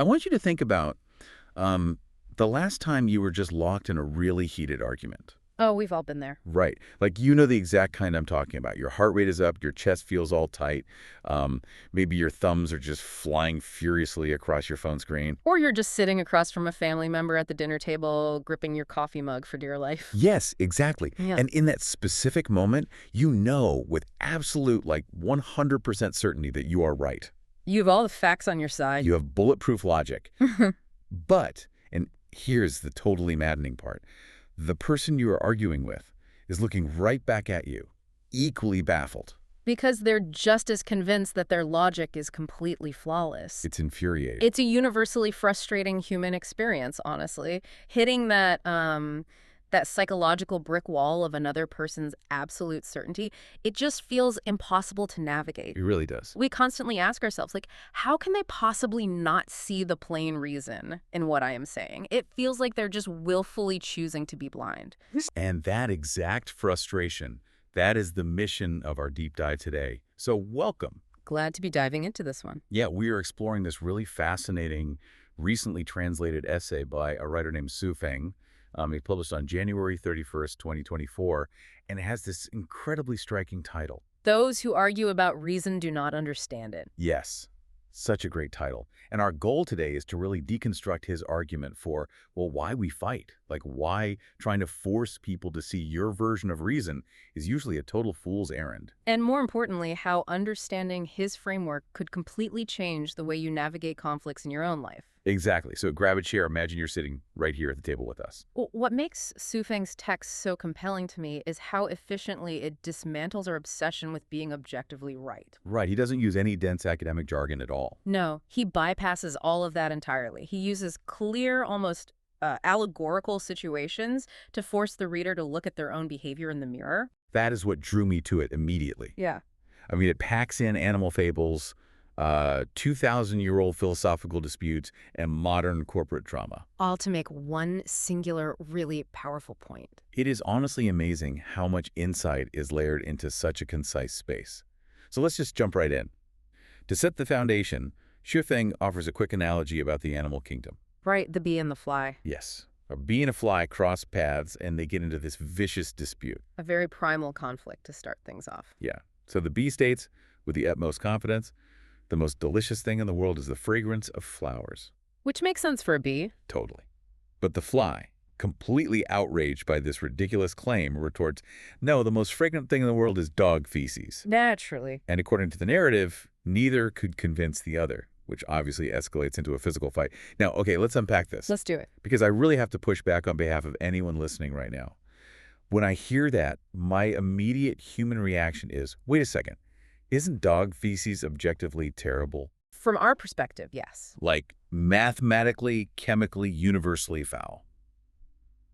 I want you to think about um, the last time you were just locked in a really heated argument. Oh, we've all been there. Right. Like, you know the exact kind I'm talking about. Your heart rate is up, your chest feels all tight. Um, Maybe your thumbs are just flying furiously across your phone screen. Or you're just sitting across from a family member at the dinner table, gripping your coffee mug for dear life. Yes, exactly. Yeah. And in that specific moment, you know with absolute, like, 100% certainty that you are right. You have all the facts on your side. You have bulletproof logic. But, and here's the totally maddening part, the person you are arguing with is looking right back at you, equally baffled. Because they're just as convinced that their logic is completely flawless. It's infuriating. It's a universally frustrating human experience, honestly. Hitting that psychological brick wall of another person's absolute certainty, it just feels impossible to navigate. It really does. We constantly ask ourselves, like, how can they possibly not see the plain reason in what I am saying? It feels like they're just willfully choosing to be blind. And that exact frustration, that is the mission of our deep dive today. So welcome. Glad to be diving into this one. Yeah, we are exploring this really fascinating, recently translated essay by a writer named Su Feng. It published on January 31st, 2024, and it has this incredibly striking title. Those who argue about reason do not understand it. Yes, such a great title. And our goal today is to really deconstruct his argument for, well, why we fight. Like, why trying to force people to see your version of reason is usually a total fool's errand. And more importantly, how understanding his framework could completely change the way you navigate conflicts in your own life. Exactly. So grab a chair. Imagine you're sitting right here at the table with us. What makes Su Feng's text so compelling to me is how efficiently it dismantles our obsession with being objectively right. Right. He doesn't use any dense academic jargon at all. No, he bypasses all of that entirely. He uses clear, almost allegorical situations to force the reader to look at their own behavior in the mirror. That is what drew me to it immediately. Yeah. I mean, it packs in animal fables, 2,000-year-old philosophical disputes, and modern corporate drama. All to make one singular, really powerful point. It is honestly amazing how much insight is layered into such a concise space. So let's just jump right in. To set the foundation, Xu Feng offers a quick analogy about the animal kingdom. Right, the bee and the fly. Yes. A bee and a fly cross paths, and they get into this vicious dispute. A very primal conflict to start things off. Yeah. So the bee states, with the utmost confidence, the most delicious thing in the world is the fragrance of flowers. Which makes sense for a bee. Totally. But the fly, completely outraged by this ridiculous claim, retorts, no, the most fragrant thing in the world is dog feces. Naturally. And according to the narrative, neither could convince the other, which obviously escalates into a physical fight. Now, okay, let's unpack this. Let's do it. Because I really have to push back on behalf of anyone listening right now. When I hear that, my immediate human reaction is, wait a second, isn't dog feces objectively terrible? From our perspective, yes. Like mathematically, chemically, universally foul.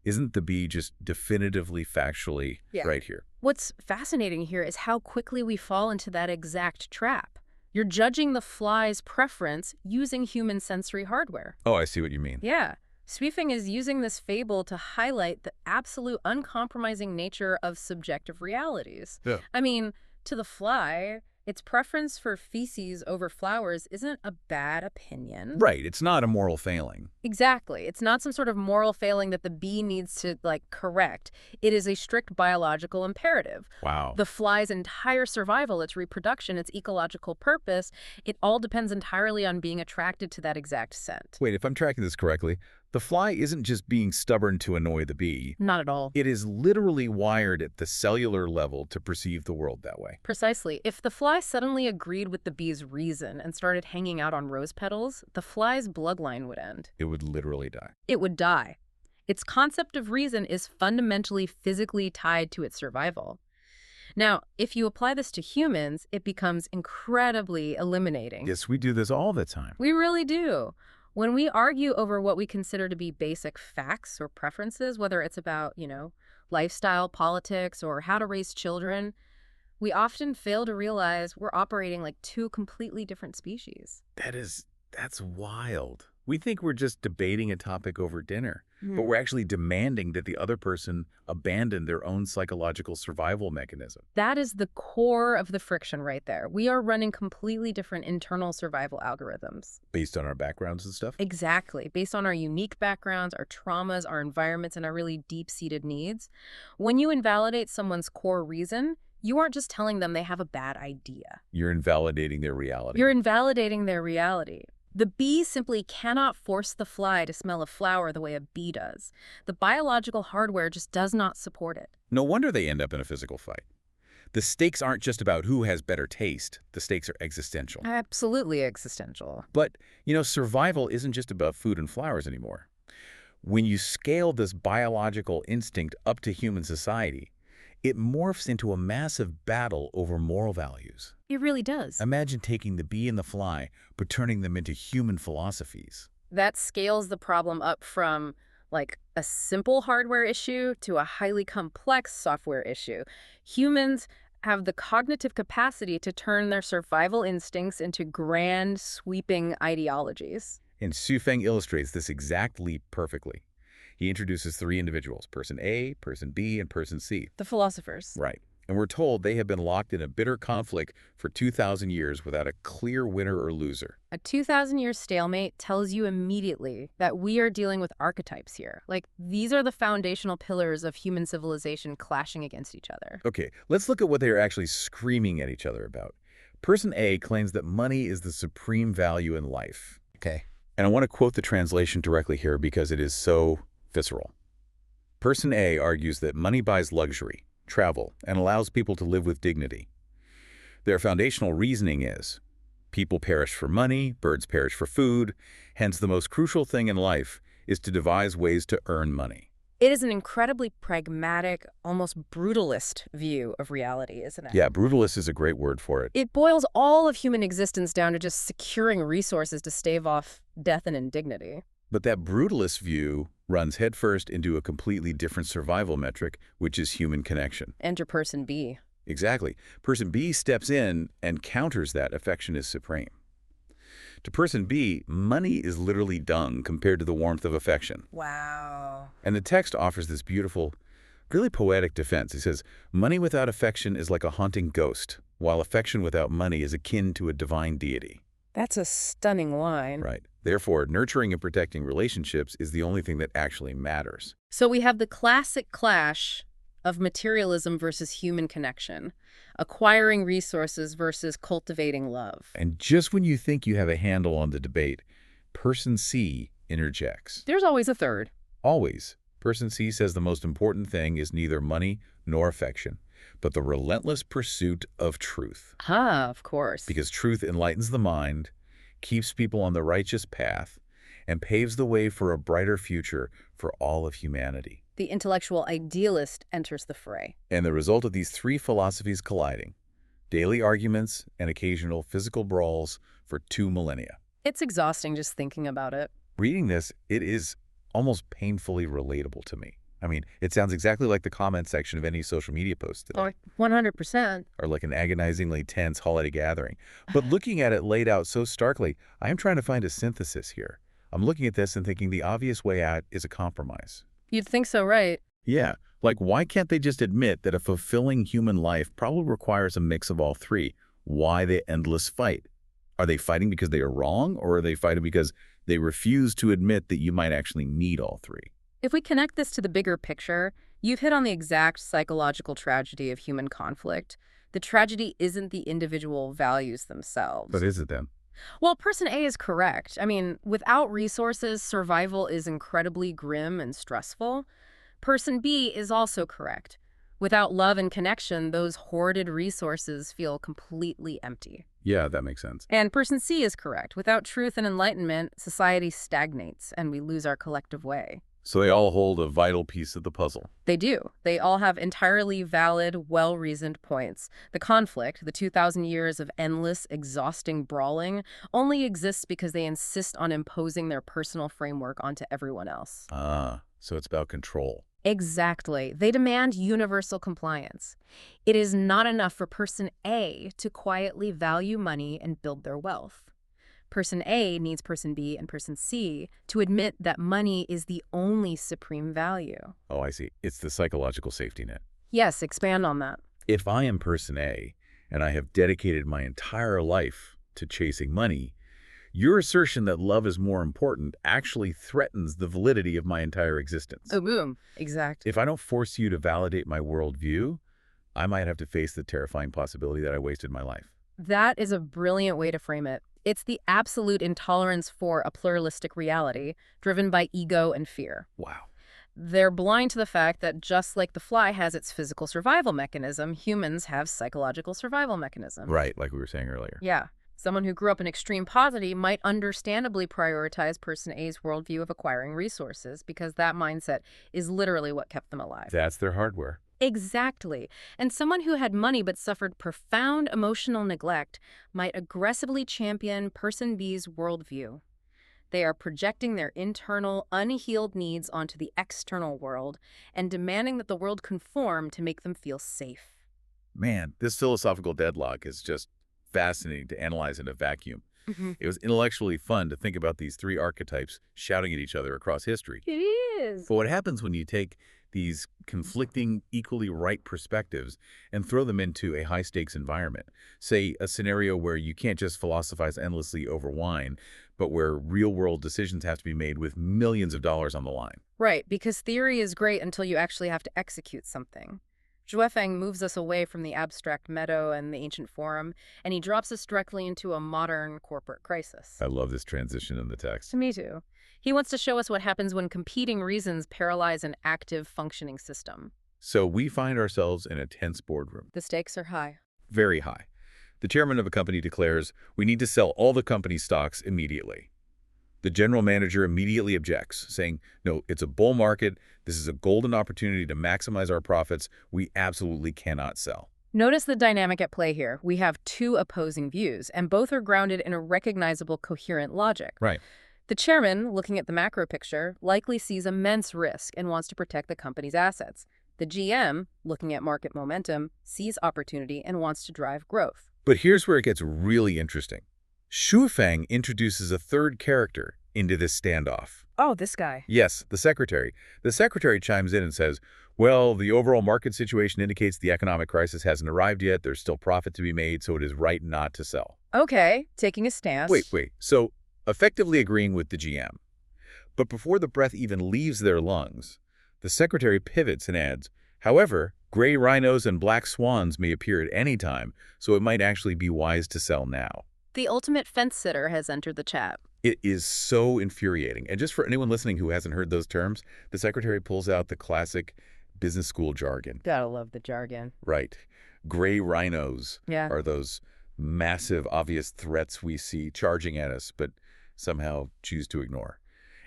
Isn't the bee just definitively, factually right here? What's fascinating here is how quickly we fall into that exact trap. You're judging the fly's preference using human sensory hardware. Oh, I see what you mean. Yeah. Su Feng is using this fable to highlight the absolute uncompromising nature of subjective realities. Yeah. I mean, to the fly, its preference for feces over flowers isn't a bad opinion. Right. It's not a moral failing. Exactly. It's not some sort of moral failing that the bee needs to, correct. It is a strict biological imperative. Wow. The fly's entire survival, its reproduction, its ecological purpose, it all depends entirely on being attracted to that exact scent. Wait, if I'm tracking this correctly, the fly isn't just being stubborn to annoy the bee. Not at all. It is literally wired at the cellular level to perceive the world that way. Precisely. If the fly suddenly agreed with the bee's reason and started hanging out on rose petals, the fly's bloodline would end. It would literally die. It would die. Its concept of reason is fundamentally physically tied to its survival. Now, if you apply this to humans, it becomes incredibly eliminating. Yes, we do this all the time. We really do. When we argue over what we consider to be basic facts or preferences, whether it's about, lifestyle, politics, or how to raise children, we often fail to realize we're operating like two completely different species. That's wild. We think we're just debating a topic over dinner, but Hmm. we're actually demanding that the other person abandon their own psychological survival mechanism That is the core of the friction right there. We are running completely different internal survival algorithms. based on our backgrounds and stuff. Exactly. Based on our unique backgrounds, our traumas, our environments, and our really deep-seated needs. When you invalidate someone's core reason, you aren't just telling them they have a bad idea. You're invalidating their reality. You're invalidating their reality. The bee simply cannot force the fly to smell a flower the way a bee does. The biological hardware just does not support it. No wonder they end up in a physical fight. The stakes aren't just about who has better taste. The stakes are existential. Absolutely existential. But, survival isn't just about food and flowers anymore. When you scale this biological instinct up to human society, it morphs into a massive battle over moral values. It really does. Imagine taking the bee and the fly, but turning them into human philosophies. That scales the problem up from like a simple hardware issue to a highly complex software issue. Humans have the cognitive capacity to turn their survival instincts into grand, sweeping ideologies. And Su Feng illustrates this exact leap perfectly. He introduces three individuals, person A, person B, and person C. The philosophers. Right. And we're told they have been locked in a bitter conflict for 2,000 years without a clear winner or loser. A 2,000-year stalemate tells you immediately that we are dealing with archetypes here. Like, these are the foundational pillars of human civilization clashing against each other. Okay, let's look at what they are actually screaming at each other about. Person A claims that money is the supreme value in life. Okay. And I want to quote the translation directly here because it is so visceral. Person A argues that money buys luxury, travel, and allows people to live with dignity. Their foundational reasoning is, people perish for money, birds perish for food, hence the most crucial thing in life is to devise ways to earn money. It is an incredibly pragmatic, almost brutalist view of reality, isn't it? Yeah, brutalist is a great word for it. It boils all of human existence down to just securing resources to stave off death and indignity. But that brutalist view runs headfirst into a completely different survival metric, which is human connection. Enter person B. Exactly. Person B steps in and counters that affection is supreme. To person B, money is literally dung compared to the warmth of affection. Wow. And the text offers this beautiful, really poetic defense. It says, money without affection is like a haunting ghost, while affection without money is akin to a divine deity. That's a stunning line. Right. Therefore, nurturing and protecting relationships is the only thing that actually matters. So we have the classic clash of materialism versus human connection, acquiring resources versus cultivating love. And just when you think you have a handle on the debate, person C interjects. There's always a third. Always. Person C says the most important thing is neither money nor affection, but the relentless pursuit of truth. Ah, of course. Because truth enlightens the mind, keeps people on the righteous path, and paves the way for a brighter future for all of humanity. The intellectual idealist enters the fray. And the result of these three philosophies colliding, daily arguments and occasional physical brawls for 2 millennia. It's exhausting just thinking about it. Reading this, it is almost painfully relatable to me. I mean, it sounds exactly like the comment section of any social media post today. Oh, 100%. Or like an agonizingly tense holiday gathering. But looking at it laid out so starkly, I am trying to find a synthesis here. I'm looking at this and thinking the obvious way out is a compromise. You'd think so, right? Yeah, like why can't they just admit that a fulfilling human life probably requires a mix of all three? Why the endless fight? Are they fighting because they are wrong, or are they fighting because they refuse to admit that you might actually need all three? If we connect this to the bigger picture, you've hit on the exact psychological tragedy of human conflict. The tragedy isn't the individual values themselves. But is it then? Well, person A is correct. I mean, without resources, survival is incredibly grim and stressful. Person B is also correct. Without love and connection, those hoarded resources feel completely empty. Yeah, that makes sense. And person C is correct. Without truth and enlightenment, society stagnates and we lose our collective way. So they all hold a vital piece of the puzzle. They do. They all have entirely valid, well-reasoned points. The conflict, the 2,000 years of endless, exhausting brawling, only exists because they insist on imposing their personal framework onto everyone else. Ah, so it's about control. Exactly. They demand universal compliance. It is not enough for person A to quietly value money and build their wealth. Person A needs person B and person C to admit that money is the only supreme value. Oh, I see. It's the psychological safety net. Yes, expand on that. If I am person A and I have dedicated my entire life to chasing money, your assertion that love is more important actually threatens the validity of my entire existence. Oh, boom. Exact. If I don't force you to validate my worldview, I might have to face the terrifying possibility that I wasted my life. That is a brilliant way to frame it. It's the absolute intolerance for a pluralistic reality driven by ego and fear. Wow. They're blind to the fact that just like the fly has its physical survival mechanism, humans have psychological survival mechanisms. Right, like we were saying earlier. Yeah. Someone who grew up in extreme poverty might understandably prioritize person A's worldview of acquiring resources because that mindset is literally what kept them alive. That's their hardware. Exactly. And someone who had money but suffered profound emotional neglect might aggressively champion person B's worldview. They are projecting their internal, unhealed needs onto the external world and demanding that the world conform to make them feel safe. Man, this philosophical deadlock is just fascinating to analyze in a vacuum. It was intellectually fun to think about these three archetypes shouting at each other across history. It is. But what happens when you take these conflicting, equally right perspectives and throw them into a high-stakes environment? Say, a scenario where you can't just philosophize endlessly over wine, but where real-world decisions have to be made with millions of dollars on the line. Right, because theory is great until you actually have to execute something. Zhuefeng moves us away from the abstract meadow and the ancient forum, and he drops us directly into a modern corporate crisis. I love this transition in the text. Me too. He wants to show us what happens when competing reasons paralyze an active, functioning system. So we find ourselves in a tense boardroom. The stakes are high. Very high. The chairman of a company declares, we need to sell all the company's stocks immediately. The general manager immediately objects, saying, no, it's a bull market. This is a golden opportunity to maximize our profits. We absolutely cannot sell. Notice the dynamic at play here. We have two opposing views, and both are grounded in a recognizable, coherent logic. Right. The chairman, looking at the macro picture, likely sees immense risk and wants to protect the company's assets. The GM, looking at market momentum, sees opportunity and wants to drive growth. But here's where it gets really interesting. Zhuefeng introduces a third character into this standoff. Oh, this guy. Yes, the secretary. The secretary chimes in and says, well, the overall market situation indicates the economic crisis hasn't arrived yet. There's still profit to be made, so it is right not to sell. Okay, taking a stance. Wait. So, effectively agreeing with the GM. But before the breath even leaves their lungs, the secretary pivots and adds, however, gray rhinos and black swans may appear at any time, so it might actually be wise to sell now. The ultimate fence-sitter has entered the chat. It is so infuriating. And just for anyone listening who hasn't heard those terms, the secretary pulls out the classic business school jargon. Gotta love the jargon. Right. Gray rhinos Yeah. are those massive, obvious threats we see charging at us, but somehow choose to ignore.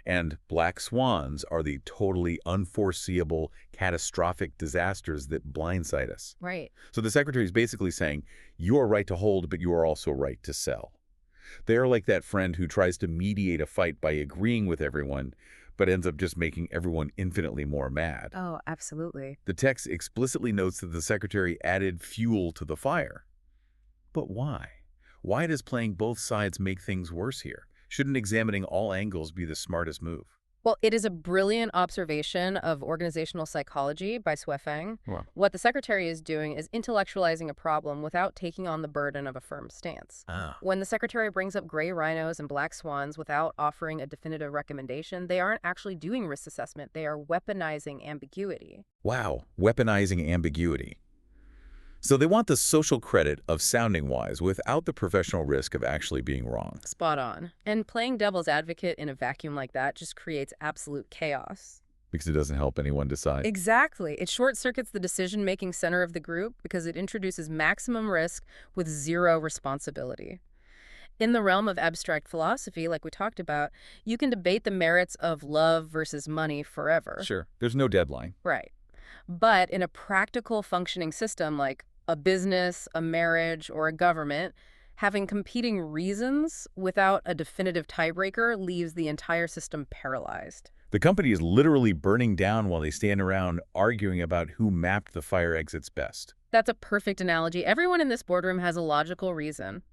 And black swans are the totally unforeseeable, catastrophic disasters that blindside us. Right. So the secretary is basically saying, you are right to hold, but you are also right to sell. They are like that friend who tries to mediate a fight by agreeing with everyone, but ends up just making everyone infinitely more mad. Oh, absolutely. The text explicitly notes that the secretary added fuel to the fire. But why? Why does playing both sides make things worse here? Shouldn't examining all angles be the smartest move? Well, it is a brilliant observation of organizational psychology by Zhuefeng. Wow. What the secretary is doing is intellectualizing a problem without taking on the burden of a firm stance. When the secretary brings up gray rhinos and black swans without offering a definitive recommendation, they aren't actually doing risk assessment. They are weaponizing ambiguity. Wow, weaponizing ambiguity. So they want the social credit of sounding wise without the professional risk of actually being wrong. Spot on. And playing devil's advocate in a vacuum like that just creates absolute chaos. Because it doesn't help anyone decide. Exactly. It short-circuits the decision-making center of the group because it introduces maximum risk with zero responsibility. In the realm of abstract philosophy, like we talked about, you can debate the merits of love versus money forever. Sure, there's no deadline. Right. But in a practical functioning system like a business, a marriage, or a government, having competing reasons without a definitive tiebreaker leaves the entire system paralyzed. The company is literally burning down while they stand around arguing about who mapped the fire exits best. That's a perfect analogy. Everyone in this boardroom has a logical reason.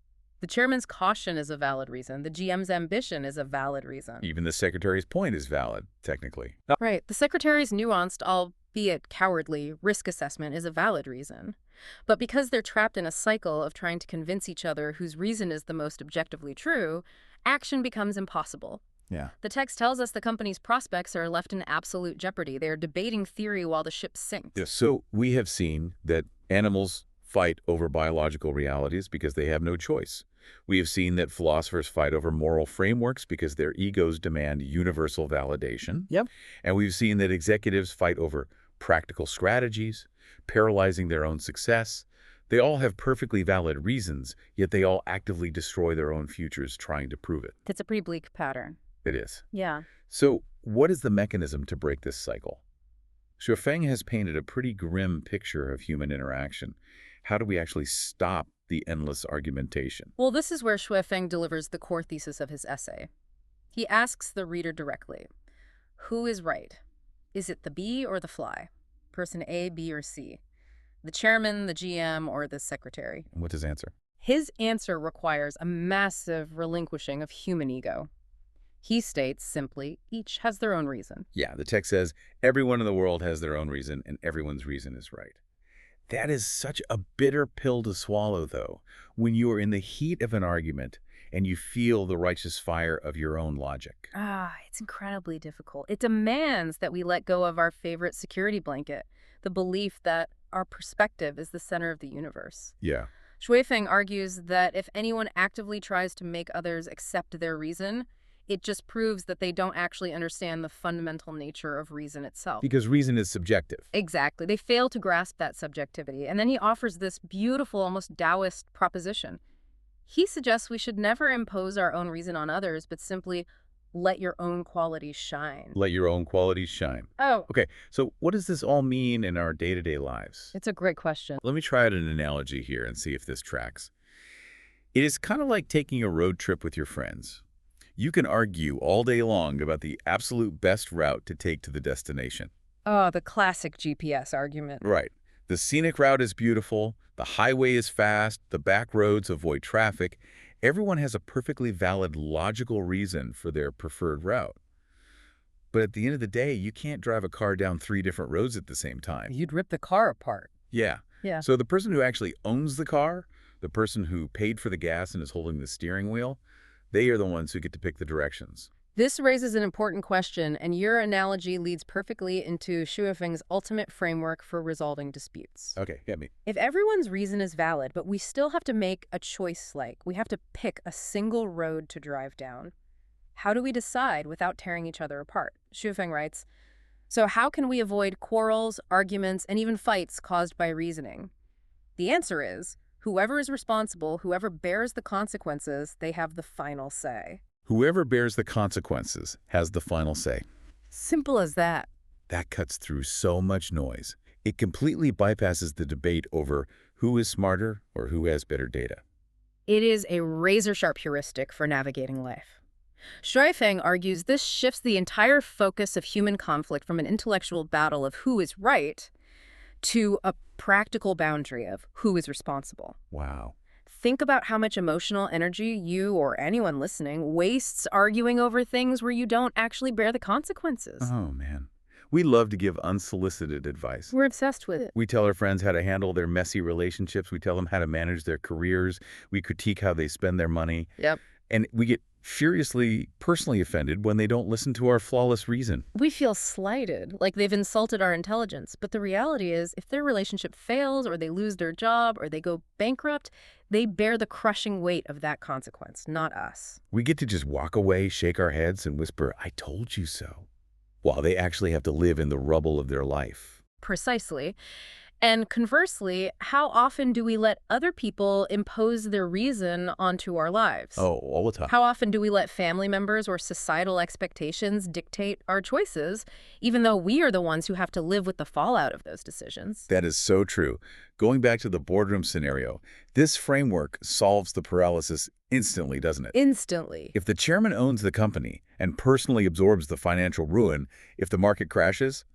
The chairman's caution is a valid reason. The GM's ambition is a valid reason. Even the secretary's point is valid, technically. Right. The secretary's nuanced, albeit cowardly, risk assessment is a valid reason. But because they're trapped in a cycle of trying to convince each other whose reason is the most objectively true, action becomes impossible. Yeah. The text tells us the company's prospects are left in absolute jeopardy. They are debating theory while the ship sinks. Yes. So we have seen that animals fight over biological realities because they have no choice. We have seen that philosophers fight over moral frameworks because their egos demand universal validation. Yep. And we've seen that executives fight over practical strategies, paralyzing their own success. They all have perfectly valid reasons, yet they all actively destroy their own futures trying to prove it. It's a pretty bleak pattern. It is. Yeah. So what is the mechanism to break this cycle? Xuefeng has painted a pretty grim picture of human interaction. How do we actually stop the endless argumentation? Well, this is where Xuefeng delivers the core thesis of his essay. He asks the reader directly, who is right? Is it the bee or the fly? Person A, B, or C? The chairman, the GM, or the secretary? And what's his answer? His answer requires a massive relinquishing of human ego. He states simply, each has their own reason. Yeah, the text says, everyone in the world has their own reason, and everyone's reason is right. That is such a bitter pill to swallow, though, when you are in the heat of an argument and you feel the righteous fire of your own logic. It's incredibly difficult. It demands that we let go of our favorite security blanket, the belief that our perspective is the center of the universe. Yeah. Xuefeng argues that if anyone actively tries to make others accept their reason, it just proves that they don't actually understand the fundamental nature of reason itself. Because reason is subjective. Exactly. They fail to grasp that subjectivity. And then he offers this beautiful, almost Taoist proposition. He suggests we should never impose our own reason on others, but simply let your own qualities shine. Let your own qualities shine. Oh, Okay, so what does this all mean in our day-to-day lives? it's a great question. Let me try out an analogy here and see if this tracks. It is kind of like taking a road trip with your friends. You can argue all day long about the absolute best route to take to the destination. Oh, the classic GPS argument. Right. The scenic route is beautiful, the highway is fast, the back roads avoid traffic. Everyone has a perfectly valid logical reason for their preferred route. But at the end of the day, you can't drive a car down 3 different roads at the same time. You'd rip the car apart. Yeah. Yeah. So the person who actually owns the car, the person who paid for the gas and is holding the steering wheel, they are the ones who get to pick the directions. This raises an important question, and your analogy leads perfectly into Xuefeng's ultimate framework for resolving disputes. Okay, get me. If everyone's reason is valid, but we still have to make a choice, like we have to pick a single road to drive down, how do we decide without tearing each other apart? Xuefeng writes, so how can we avoid quarrels, arguments, and even fights caused by reasoning? The answer is, whoever is responsible, whoever bears the consequences, they have the final say. Whoever bears the consequences has the final say. Simple as that. That cuts through so much noise. It completely bypasses the debate over who is smarter or who has better data. It is a razor-sharp heuristic for navigating life. Xuefeng argues this shifts the entire focus of human conflict from an intellectual battle of who is right to a practical boundary of who is responsible. Wow. Think about how much emotional energy you or anyone listening wastes arguing over things where you don't actually bear the consequences. Oh, man. We love to give unsolicited advice. We're obsessed with it. We tell our friends how to handle their messy relationships. We tell them how to manage their careers. We critique how they spend their money. Yep. And we get furiously, personally offended when they don't listen to our flawless reason. We feel slighted, like they've insulted our intelligence. But the reality is, if their relationship fails or they lose their job or they go bankrupt, they bear the crushing weight of that consequence, not us. We get to just walk away, shake our heads, and whisper, "I told you so," while they actually have to live in the rubble of their life. Precisely. And conversely, how often do we let other people impose their reason onto our lives? Oh, all the time. How often do we let family members or societal expectations dictate our choices, even though we are the ones who have to live with the fallout of those decisions? That is so true. Going back to the boardroom scenario, this framework solves the paralysis instantly, doesn't it? Instantly. If the chairman owns the company and personally absorbs the financial ruin, if the market crashes,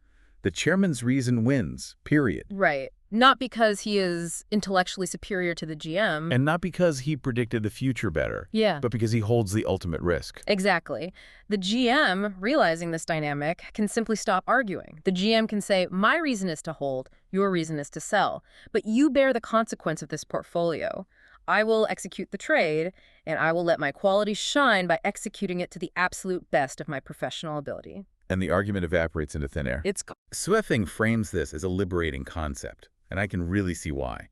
the chairman's reason wins, period. Right. Not because he is intellectually superior to the GM. And not because he predicted the future better, Yeah. but because he holds the ultimate risk. Exactly. The GM, realizing this dynamic, can simply stop arguing. The GM can say, my reason is to hold, your reason is to sell, but you bear the consequence of this portfolio. I will execute the trade, and I will let my quality shine by executing it to the absolute best of my professional ability. And the argument evaporates into thin air. It's Sweffing frames this as a liberating concept, and I can really see why.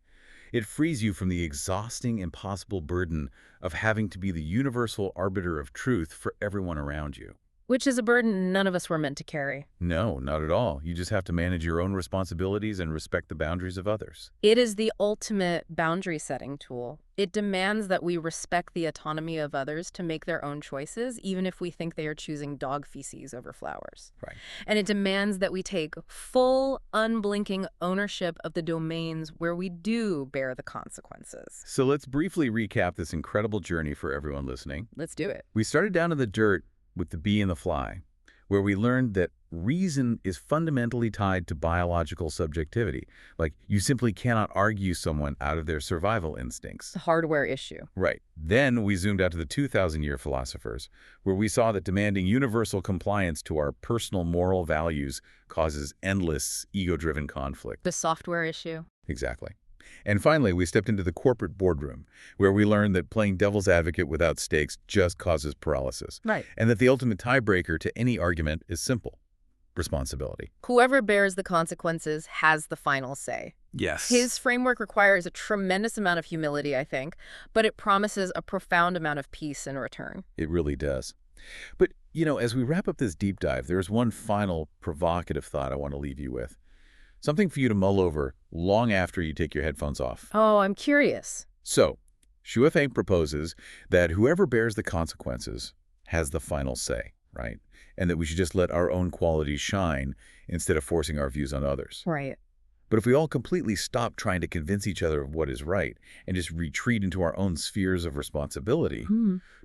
It frees you from the exhausting, impossible burden of having to be the universal arbiter of truth for everyone around you. which is a burden none of us were meant to carry. No, not at all. You just have to manage your own responsibilities and respect the boundaries of others. It is the ultimate boundary-setting tool. It demands that we respect the autonomy of others to make their own choices, even if we think they are choosing dog feces over flowers. Right. And it demands that we take full, unblinking ownership of the domains where we do bear the consequences. So let's briefly recap this incredible journey for everyone listening. Let's do it. We started down in the dirt with the bee and the fly, where we learned that reason is fundamentally tied to biological subjectivity. Like, you simply cannot argue someone out of their survival instincts. It's a hardware issue. Right. Then we zoomed out to the 2,000-year philosophers, where we saw that demanding universal compliance to our personal moral values causes endless ego-driven conflict. The software issue. Exactly. And finally, we stepped into the corporate boardroom, where we learned that playing devil's advocate without stakes just causes paralysis. Right. And that the ultimate tiebreaker to any argument is simple: responsibility. Whoever bears the consequences has the final say. Yes. His framework requires a tremendous amount of humility, I think, but it promises a profound amount of peace in return. It really does. But, as we wrap up this deep dive, there's one final provocative thought I want to leave you with. Something for you to mull over long after you take your headphones off. Oh, I'm curious. So, Shu Feng proposes that whoever bears the consequences has the final say, right? And that we should just let our own qualities shine instead of forcing our views on others. Right. But if we all completely stop trying to convince each other of what is right and just retreat into our own spheres of responsibility,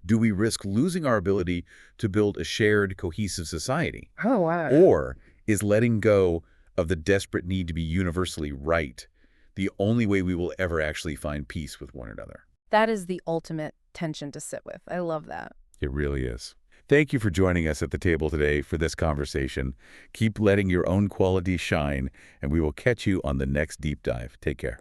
do we risk losing our ability to build a shared, cohesive society? Oh, wow. Or is letting go of the desperate need to be universally right the only way we will ever actually find peace with one another? That is the ultimate tension to sit with. I love that. It really is. Thank you for joining us at the table today for this conversation. Keep letting your own qualities shine, and we will catch you on the next deep dive. Take care.